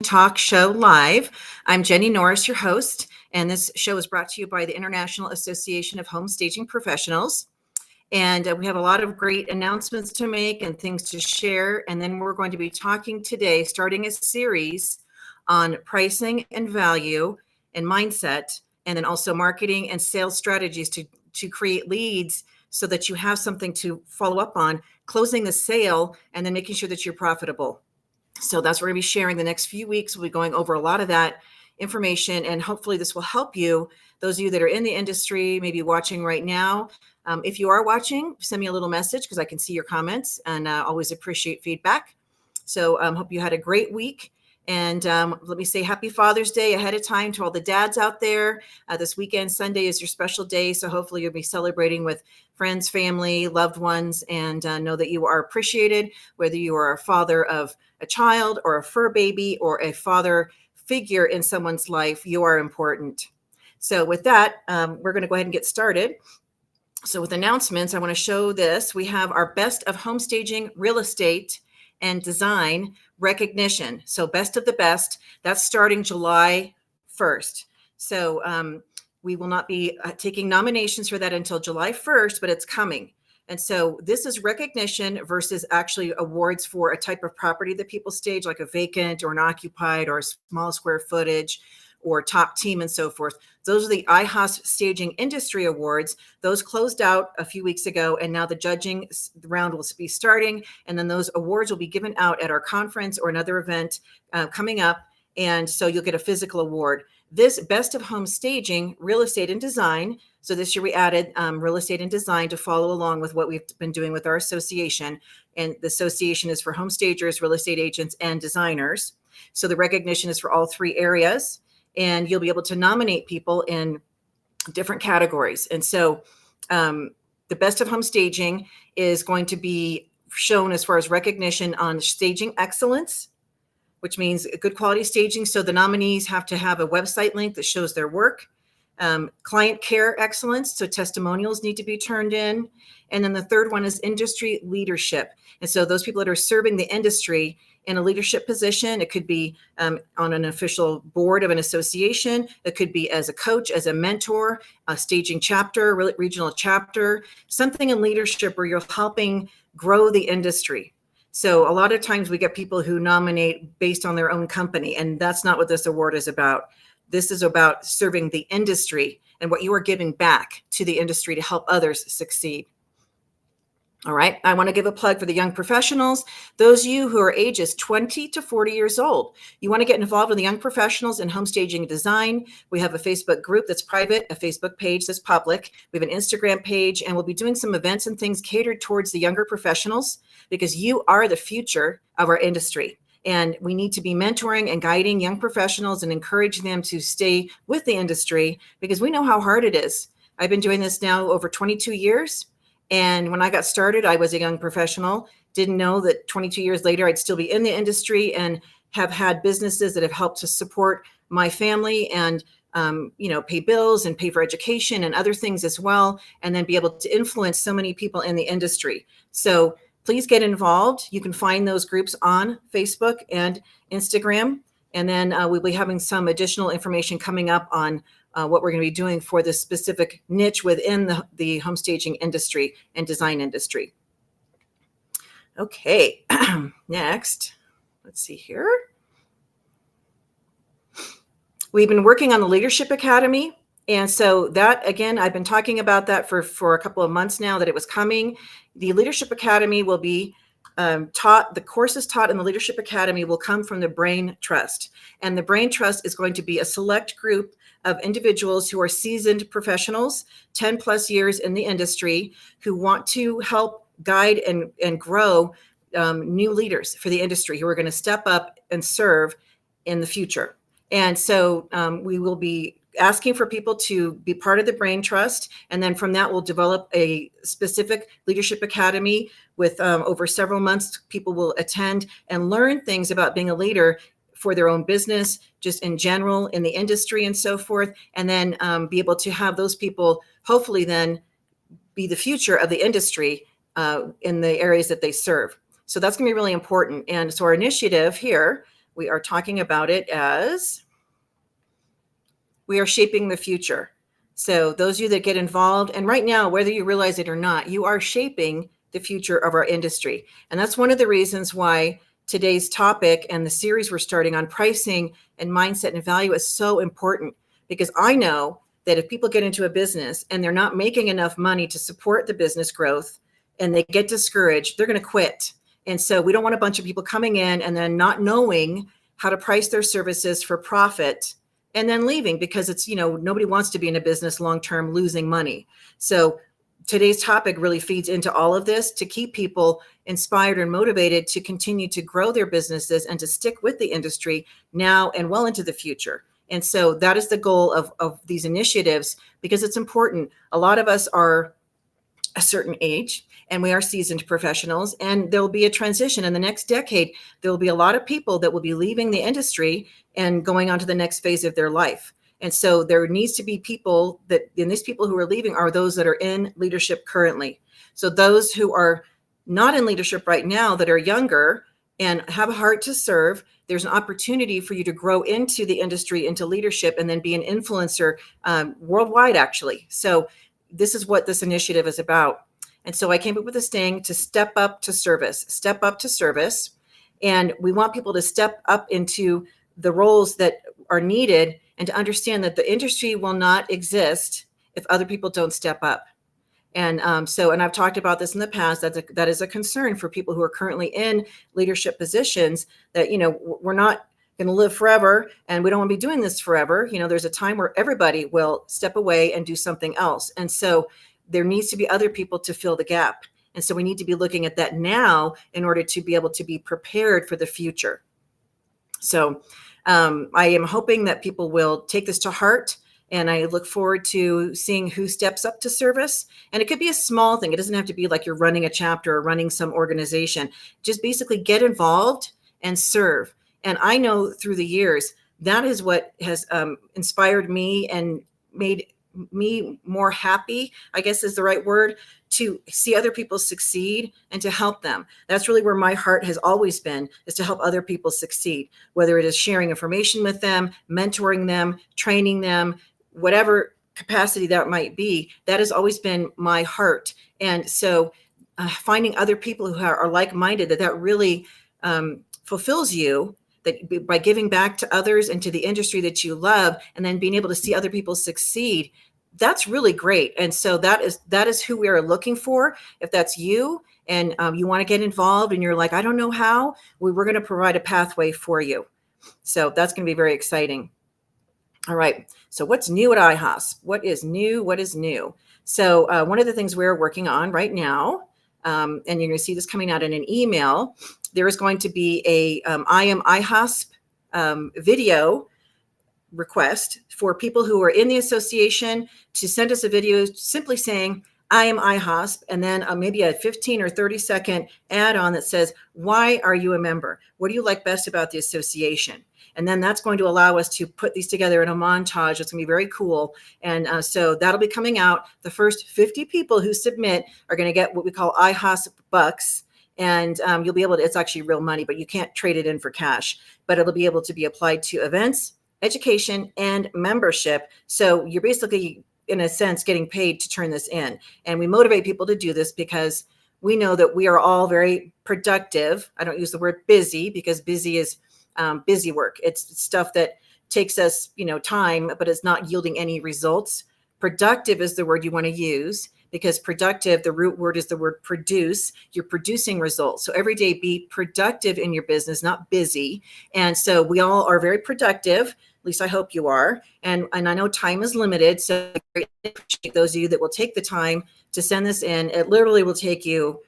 Talk Show Live. I'm Jenny Norris, your host, and this show is brought to you by the International Association of Home Staging Professionals. And we have a lot of great announcements to make and things to share. And then we're going to be talking today, starting a series on pricing and value and mindset, and then also marketing and sales strategies to create leads so that you have something to follow up on, closing the sale, and then making sure that you're profitable. So that's what we're going to be sharing the next few weeks. We'll be going over a lot of that information, and hopefully this will help you. Those of you that are in the industry, maybe watching right now, if you are watching, send me a little message because I can see your comments, and always appreciate feedback. So hope you had a great week. And let me say happy Father's Day ahead of time to all the dads out there. This weekend, Sunday, is your special day. So hopefully you'll be celebrating with friends, family, loved ones, and know that you are appreciated, whether you are a father of a child or a fur baby or a father figure in someone's life. You are important. So with that, we're going to go ahead and get started. So with announcements, I want to show this. We have our Best of Home Staging Real Estate and Design recognition. So Best of the Best, that's starting July 1st. So we will not be taking nominations for that until July 1st, but it's coming. And so this is recognition versus actually awards for a type of property that people stage, like a vacant or an occupied or a small square footage or top team and so forth. Those are the Iahsp Staging Industry Awards. Those closed out a few weeks ago, and now the judging round will be starting, and then those awards will be given out at our conference or another event coming up, and so you'll get a physical award. This Best of Home Staging, Real Estate and Design, so this year we added Real Estate and Design to follow along with what we've been doing with our association, and the association is for home stagers, real estate agents, and designers. So the recognition is for all three areas, and you'll be able to nominate people in different categories. And so the Best of Home Staging is going to be shown as far as recognition on staging excellence, which means good quality staging. So the nominees have to have a website link that shows their work. Client care excellence, so testimonials need to be turned in. And then the third one is industry leadership. And so those people that are serving the industry in a leadership position, it could be on an official board of an association, it could be as a coach, as a mentor, a staging chapter, regional chapter, something in leadership where you're helping grow the industry. So a lot of times we get people who nominate based on their own company, and that's not what this award is about. This is about serving the industry and what you are giving back to the industry to help others succeed. All right, I want to give a plug for the young professionals. Those of you who are ages 20 to 40 years old, you want to get involved with the young professionals in home staging and design. We have a Facebook group that's private, a Facebook page that's public. We have an Instagram page, and we'll be doing some events and things catered towards the younger professionals because you are the future of our industry. And we need to be mentoring and guiding young professionals and encouraging them to stay with the industry because we know how hard it is. I've been doing this now over 22 years. And when I got started, I was a young professional, didn't know that 22 years later, I'd still be in the industry and have had businesses that have helped to support my family and, pay bills and pay for education and other things as well, and then be able to influence so many people in the industry. So please get involved. You can find those groups on Facebook and Instagram. And then we'll be having some additional information coming up on what we're going to be doing for this specific niche within the home staging industry and design industry. Okay, next, let's see here. We've been working on the Leadership Academy. And so that, again, I've been talking about that for a couple of months now that it was coming. The Leadership Academy will be taught, the courses taught in the Leadership Academy will come from the Brain Trust. And the Brain Trust is going to be a select group of individuals who are seasoned professionals, 10 plus years in the industry, who want to help guide and grow new leaders for the industry who are going to step up and serve in the future. And so we will be asking for people to be part of the Brain Trust. And then from that, we'll develop a specific Leadership Academy with over several months. People will attend and learn things about being a leader for their own business, just in general, in the industry and so forth. And then be able to have those people hopefully then be the future of the industry in the areas that they serve. So that's going to be really important. And so our initiative here we are talking about it as we are shaping the future. So those of you that get involved, and right now, whether you realize it or not, you are shaping the future of our industry. And that's one of the reasons why today's topic and the series we're starting on pricing and mindset and value is so important, because I know that if people get into a business and they're not making enough money to support the business growth and they get discouraged, they're going to quit. And so we don't want a bunch of people coming in and then not knowing how to price their services for profit and then leaving, because it's, nobody wants to be in a business long-term losing money. So today's topic really feeds into all of this to keep people inspired and motivated to continue to grow their businesses and to stick with the industry now and well into the future. And so that is the goal of these initiatives, because it's important. A lot of us are a certain age and we are seasoned professionals, and there'll be a transition in the next decade. There'll be a lot of people that will be leaving the industry and going on to the next phase of their life. And so there needs to be people and these people who are leaving are those that are in leadership currently. So those who are not in leadership right now, that are younger and have a heart to serve, there's an opportunity for you to grow into the industry, into leadership, and then be an influencer worldwide, actually. So this is what this initiative is about. And so I came up with this thing to step up to service. And we want people to step up into the roles that are needed and to understand that the industry will not exist if other people don't step up. And and I've talked about this in the past, that is a concern for people who are currently in leadership positions, that, we're not going to live forever and we don't want to be doing this forever. There's a time where everybody will step away and do something else. And so there needs to be other people to fill the gap. And so we need to be looking at that now in order to be able to be prepared for the future. So I am hoping that people will take this to heart, and I look forward to seeing who steps up to service. And it could be a small thing. It doesn't have to be like you're running a chapter or running some organization. Just basically get involved and serve. And I know through the years, that is what has inspired me and made me more happy, I guess is the right word, to see other people succeed and to help them. That's really where my heart has always been, is to help other people succeed, whether it is sharing information with them, mentoring them, training them, whatever capacity that might be. That has always been my heart. And so finding other people who are like-minded, that really fulfills you, that by giving back to others and to the industry that you love, and then being able to see other people succeed, that's really great. And so that is who we are looking for. If that's you and you want to get involved and you're like, I don't know how, we're going to provide a pathway for you. So that's going to be very exciting. All right. So what's new at Iahsp? What is new? So one of the things we're working on right now, and you're going to see this coming out in an email, there is going to be a I am Iahsp video request for people who are in the association to send us a video simply saying, I am Iahsp, and then maybe a 15 or 30-second add-on that says, why are you a member? What do you like best about the association? And then that's going to allow us to put these together in a montage. It's going to be very cool. And so that'll be coming out. The first 50 people who submit are going to get what we call Iahsp bucks. And you'll be able to, it's actually real money, but you can't trade it in for cash. But it'll be able to be applied to events, education, and membership. So you're basically, in a sense, getting paid to turn this in. And we motivate people to do this because we know that we are all very productive. I don't use the word busy, because busy is busy work. It's stuff that takes us, time, but it's not yielding any results. Productive is the word you want to use, because productive, the root word is the word produce. You're producing results. So every day be productive in your business, not busy. And so we all are very productive. At least I hope you are. And I know time is limited. So I greatly appreciate those of you that will take the time to send this in. It literally will take you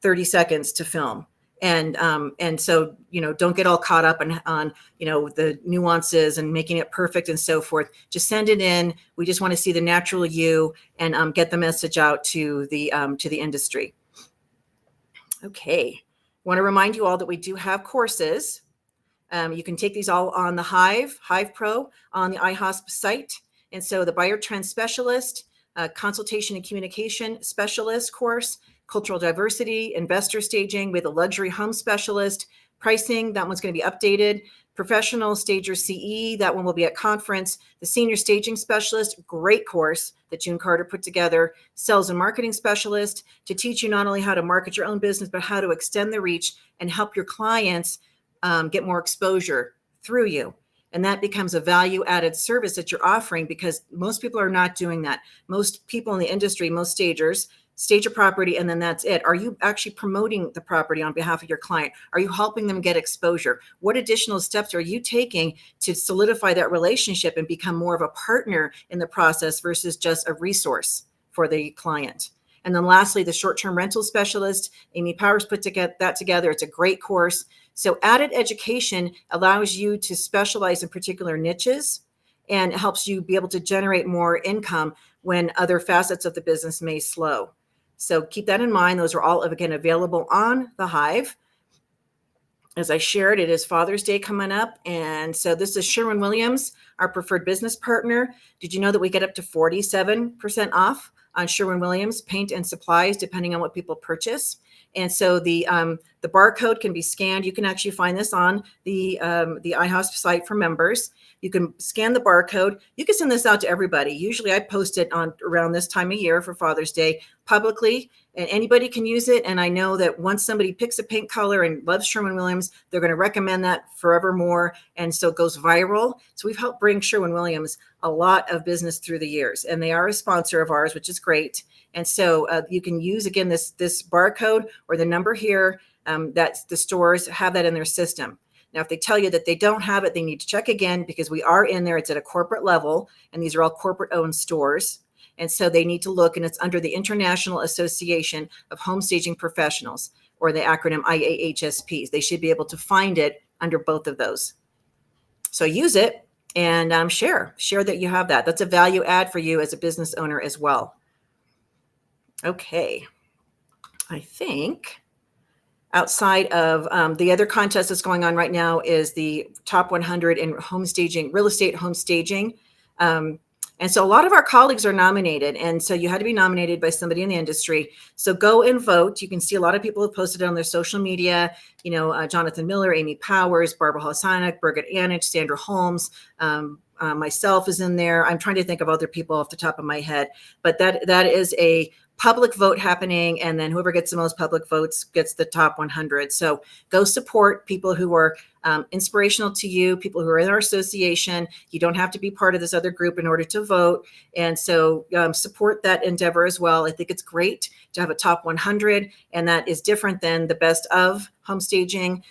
30 seconds to film. And so, don't get all caught up on the nuances and making it perfect and so forth. Just send it in. We just want to see the natural you and get the message out to the industry. Okay. Want to remind you all that we do have courses. You can take these all on the Hive Pro on the Iahsp site. And so the Buyer Trend Specialist, Consultation and Communication Specialist course, Cultural Diversity, Investor Staging with a Luxury Home Specialist, Pricing, that one's going to be updated. Professional Stager CE, that one will be at conference. The Senior Staging Specialist, great course that June Carter put together. Sales and Marketing Specialist, to teach you not only how to market your own business, but how to extend the reach and help your clients get more exposure through you. And that becomes a value added service that you're offering, because most people are not doing that. Most people in the industry, most stagers, stage a property and then that's it. Are you actually promoting the property on behalf of your client? Are you helping them get exposure? What additional steps are you taking to solidify that relationship and become more of a partner in the process versus just a resource for the client? And then lastly, the short-term rental specialist, Amy Powers put that together. It's a great course. So added education allows you to specialize in particular niches and helps you be able to generate more income when other facets of the business may slow. So keep that in mind. Those are all, again, available on the Hive. As I shared, it is Father's Day coming up. And so this is Sherwin-Williams, our preferred business partner. Did you know that we get up to 47% off on Sherwin-Williams paint and supplies, depending on what people purchase? And so the barcode can be scanned. You can actually find this on the Iahsp site for members. You can scan the barcode. You can send this out to everybody. Usually I post it on around this time of year for Father's Day publicly, and anybody can use it. And I know that once somebody picks a paint color and loves Sherwin-Williams, they're going to recommend that forevermore. And so it goes viral. So we've helped bring Sherwin-Williams a lot of business through the years, and they are a sponsor of ours, which is great. And so you can use, again, this barcode or the number here, that the stores have that in their system. Now, if they tell you that they don't have it, they need to check again, because we are in there. It's at a corporate level, and these are all corporate-owned stores. And so they need to look, and it's under the International Association of Home Staging Professionals, or the acronym Iahsp. They should be able to find it under both of those. So use it and share that you have that. That's a value add for you as a business owner as well. Okay, I think outside of the other contest that's going on right now is the top 100 in home staging, real estate home staging. And so a lot of our colleagues are nominated. And so you had to be nominated by somebody in the industry. So go and vote. You can see a lot of people have posted it on their social media, Jonathan Miller, Amy Powers, Barbara Hosanic, Birgit Anich, Sandra Holmes, myself is in there. I'm trying to think of other people off the top of my head, but that is a public vote happening, and then whoever gets the most public votes gets the top 100. So go support people who are inspirational to you, people who are in our association. You don't have to be part of this other group in order to vote. And so support that endeavor as well. I think it's great to have a top 100, and that is different than the best of home staging.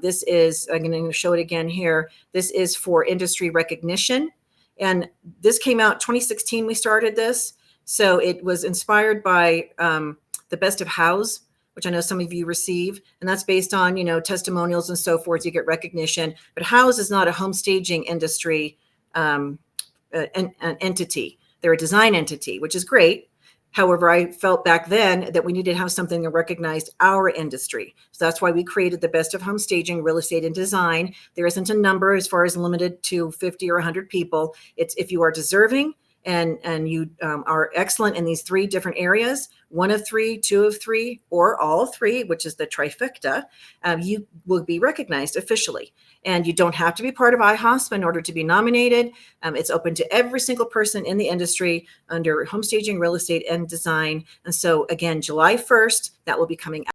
This is, I'm going to show it again here. This is for industry recognition. And this came out 2016, we started this. So it was inspired by the Best of House, which I know some of you receive, and that's based on, testimonials and so forth. You get recognition, but House is not a home staging industry an entity. They're a design entity, which is great. However, I felt back then that we needed to have something that recognized our industry. So that's why we created the Best of Home Staging, Real Estate and Design. There isn't a number as far as limited to 50 or 100 people. It's if you are deserving and you are excellent in these three different areas, 1 of 3, 2 of 3, or all 3, which is the trifecta, you will be recognized officially. And you don't have to be part of Iahsp in order to be nominated. It's open to every single person in the industry under home staging, real estate, and design. And so again, July 1st, that will be coming out.